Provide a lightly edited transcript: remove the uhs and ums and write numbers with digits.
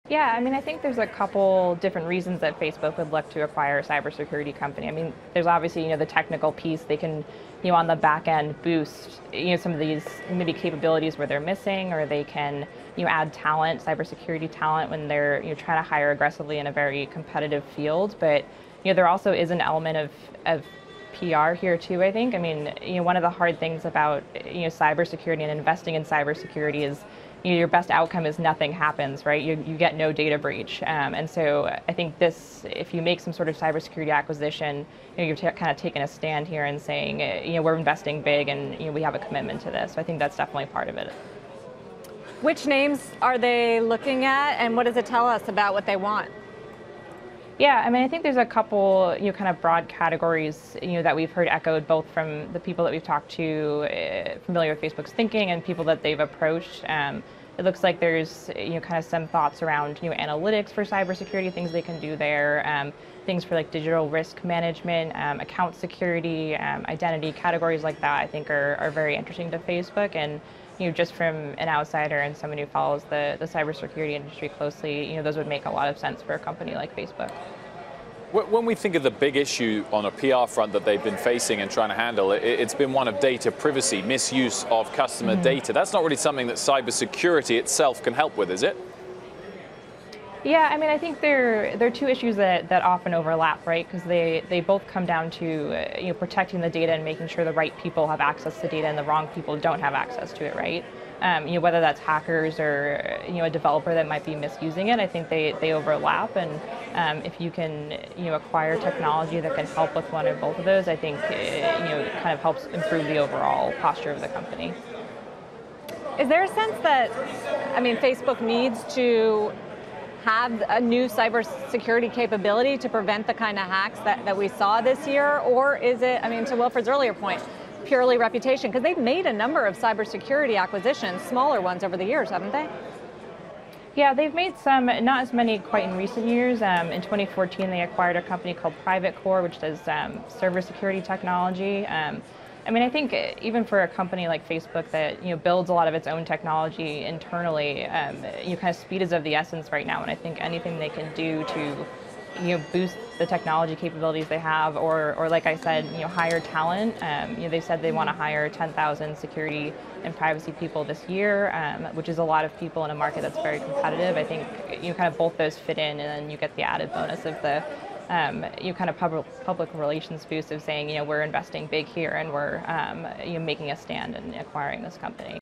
Yeah, I mean, I think there's a couple different reasons that Facebook would look to acquire a cybersecurity company. I mean, there's obviously, the technical piece. They can, on the back end boost, some of these maybe capabilities where they're missing, or they can, add talent, cybersecurity talent when they're, trying to hire aggressively in a very competitive field. But, there also is an element of PR here too, I think. I mean, one of the hard things about, cybersecurity and investing in cybersecurity is, your best outcome is nothing happens, right? You get no data breach. And so I think this, if you make some sort of cybersecurity acquisition, you're kind of taking a stand here and saying, we're investing big and we have a commitment to this. So I think that's definitely part of it. Which names are they looking at, and what does it tell us about what they want? Yeah, I mean, I think there's a couple, kind of broad categories, that we've heard echoed both from the people that we've talked to, familiar with Facebook's thinking, and people that they've approached. It looks like there's, kind of some thoughts around, analytics for cybersecurity, things they can do there, things for like digital risk management, account security, identity, categories like that. I think are very interesting to Facebook. And just from an outsider and someone who follows the cybersecurity industry closely, those would make a lot of sense for a company like Facebook. When we think of the big issue on a PR front that they've been facing and trying to handle, it's been one of data privacy, misuse of customer data. That's not really something that cybersecurity itself can help with, is it? Yeah, I mean, I think they're two issues that often overlap, right? Because they both come down to protecting the data and making sure the right people have access to data and the wrong people don't have access to it, right? Whether that's hackers or a developer that might be misusing it, I think they overlap. And if you can acquire technology that can help with one or both of those, I think it kind of helps improve the overall posture of the company. Is there a sense that, I mean, Facebook needs to have a new cybersecurity capability to prevent the kind of hacks that we saw this year? Or is it, I mean, to Wilfred's earlier point, purely reputation? Because they've made a number of cybersecurity acquisitions, smaller ones over the years, haven't they? Yeah, they've made some, not as many quite in recent years. In 2014, they acquired a company called Private Core, which does server security technology. I mean, I think even for a company like Facebook that builds a lot of its own technology internally, kind of speed is of the essence right now. And I think anything they can do to boost the technology capabilities they have, or like I said, hire talent. They said they want to hire 10,000 security and privacy people this year, which is a lot of people in a market that's very competitive. I think kind of both those fit in, and then you get the added bonus of the kind of public relations boost of saying, we're investing big here and we're making a stand and acquiring this company.